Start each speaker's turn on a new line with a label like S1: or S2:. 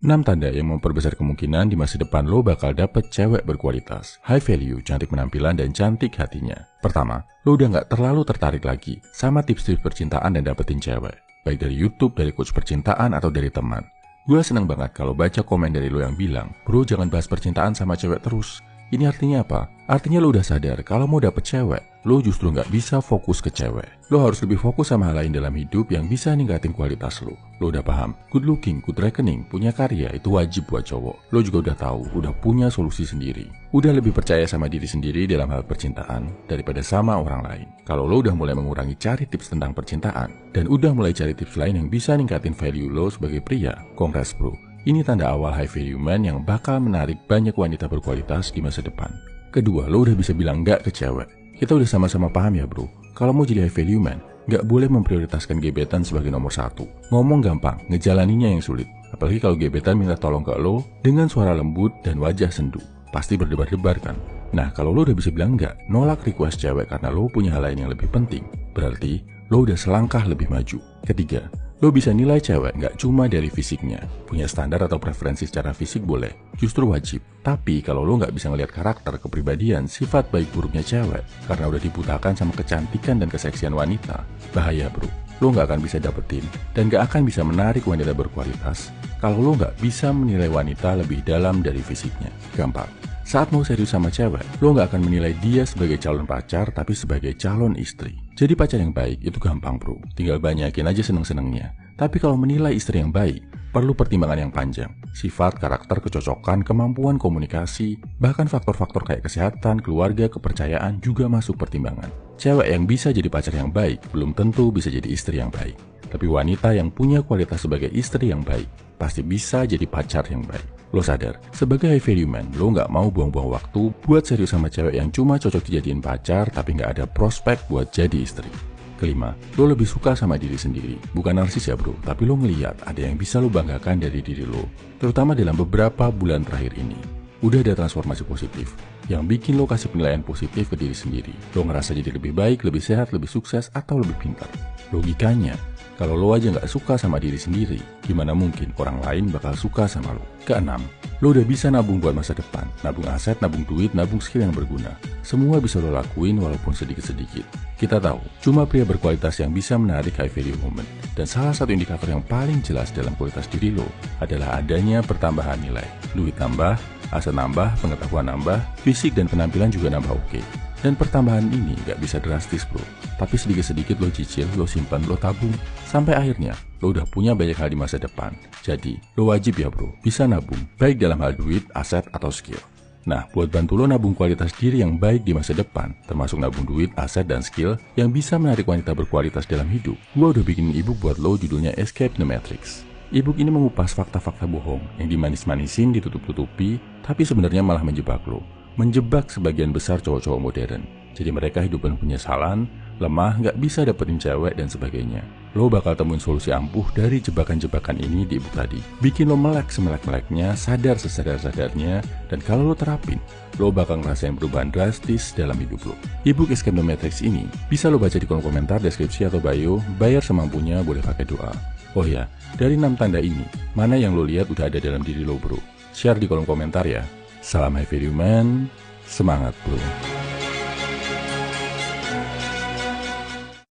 S1: 6 tanda yang memperbesar kemungkinan di masa depan lo bakal dapet cewek berkualitas, high value, cantik penampilan, dan cantik hatinya. Pertama, lo udah gak terlalu tertarik lagi sama tips-tips percintaan dan dapetin cewek, baik dari YouTube, dari coach percintaan, atau dari teman. Gue seneng banget kalau baca komen dari lo yang bilang, bro jangan bahas percintaan sama cewek terus. Ini artinya apa? Artinya lo udah sadar kalau mau dapet cewek, lo justru nggak bisa fokus ke cewek. Lo harus lebih fokus sama hal lain dalam hidup yang bisa ningkatin kualitas lo. Lo udah paham, good looking, good reckoning, punya karya itu wajib buat cowok. Lo juga udah tahu, udah punya solusi sendiri. Udah lebih percaya sama diri sendiri dalam hal percintaan daripada sama orang lain. Kalau lo udah mulai mengurangi cari tips tentang percintaan, dan udah mulai cari tips lain yang bisa ningkatin value lo sebagai pria, congrats bro. Ini tanda awal high value man yang bakal menarik banyak wanita berkualitas di masa depan. Kedua, lo udah bisa bilang enggak ke cewek. Kita udah sama-sama paham ya bro, kalau mau jadi high value man, nggak boleh memprioritaskan gebetan sebagai nomor satu. Ngomong gampang, ngejalaninya yang sulit. Apalagi kalau gebetan minta tolong ke lo dengan suara lembut dan wajah sendu. Pasti berdebar-debar kan? Nah, kalau lo udah bisa bilang enggak, nolak request cewek karena lo punya hal lain yang lebih penting, berarti lo udah selangkah lebih maju. Ketiga, lo bisa nilai cewek nggak cuma dari fisiknya. Punya standar atau preferensi secara fisik boleh, justru wajib. Tapi kalau lo nggak bisa ngelihat karakter, kepribadian, sifat baik buruknya cewek karena udah dibutakan sama kecantikan dan keseksian wanita, bahaya bro. Lo nggak akan bisa dapetin dan nggak akan bisa menarik wanita berkualitas kalau lo nggak bisa menilai wanita lebih dalam dari fisiknya. Gampang. Saat mau serius sama cewek, lo nggak akan menilai dia sebagai calon pacar tapi sebagai calon istri. Jadi pacar yang baik itu gampang bro, tinggal banyakin aja seneng-senengnya. Tapi kalau menilai istri yang baik, perlu pertimbangan yang panjang. Sifat, karakter, kecocokan, kemampuan komunikasi, bahkan faktor-faktor kayak kesehatan, keluarga, kepercayaan juga masuk pertimbangan. Cewek yang bisa jadi pacar yang baik, belum tentu bisa jadi istri yang baik. Tapi wanita yang punya kualitas sebagai istri yang baik, pasti bisa jadi pacar yang baik. Lo sadar, sebagai high value man, lo nggak mau buang-buang waktu buat serius sama cewek yang cuma cocok dijadiin pacar tapi nggak ada prospek buat jadi istri. Kelima, lo lebih suka sama diri sendiri. Bukan narsis ya bro, tapi lo ngeliat ada yang bisa lo banggakan dari diri lo. Terutama dalam beberapa bulan terakhir ini. Udah ada transformasi positif yang bikin lo kasih penilaian positif ke diri sendiri. Lo ngerasa jadi lebih baik, lebih sehat, lebih sukses, atau lebih pintar. Logikanya, kalau lo aja nggak suka sama diri sendiri, gimana mungkin orang lain bakal suka sama lo? Keenam, lo udah bisa nabung buat masa depan. Nabung aset, nabung duit, nabung skill yang berguna. Semua bisa lo lakuin walaupun sedikit-sedikit. Kita tahu, cuma pria berkualitas yang bisa menarik high value woman. Dan salah satu indikator yang paling jelas dalam kualitas diri lo adalah adanya pertambahan nilai. Duit tambah, aset nambah, pengetahuan nambah, fisik dan penampilan juga nambah oke. Dan pertambahan ini gak bisa drastis bro, tapi sedikit-sedikit lo cicil, lo simpan, lo tabung, sampai akhirnya lo udah punya banyak hal di masa depan. Jadi lo wajib ya bro, bisa nabung, baik dalam hal duit, aset, atau skill. Nah, buat bantu lo nabung kualitas diri yang baik di masa depan, termasuk nabung duit, aset, dan skill yang bisa menarik wanita berkualitas dalam hidup, gue udah bikin ebook buat lo judulnya Escape the Matrix. Ebook ini mengupas fakta-fakta bohong yang dimanis-manisin, ditutup-tutupi, tapi sebenarnya malah menjebak lo. Menjebak sebagian besar cowok-cowok modern. Jadi mereka hidup penuh penyesalan, lemah, gak bisa dapetin cewek, dan sebagainya. Lo bakal temuin solusi ampuh dari jebakan-jebakan ini di ebook tadi. Bikin lo melek semelek-meleknya, sadar sesadar-sadarnya, dan kalau lo terapin, lo bakal ngerasain perubahan drastis dalam hidup lo. Ebook Escape the Matrix ini bisa lo baca di kolom komentar, deskripsi, atau bio. Bayar semampunya, boleh pakai doa. Oh ya, dari 6 tanda ini, mana yang lo lihat udah ada dalam diri lo bro? Share di kolom komentar ya. Salam high value man, semangat bro.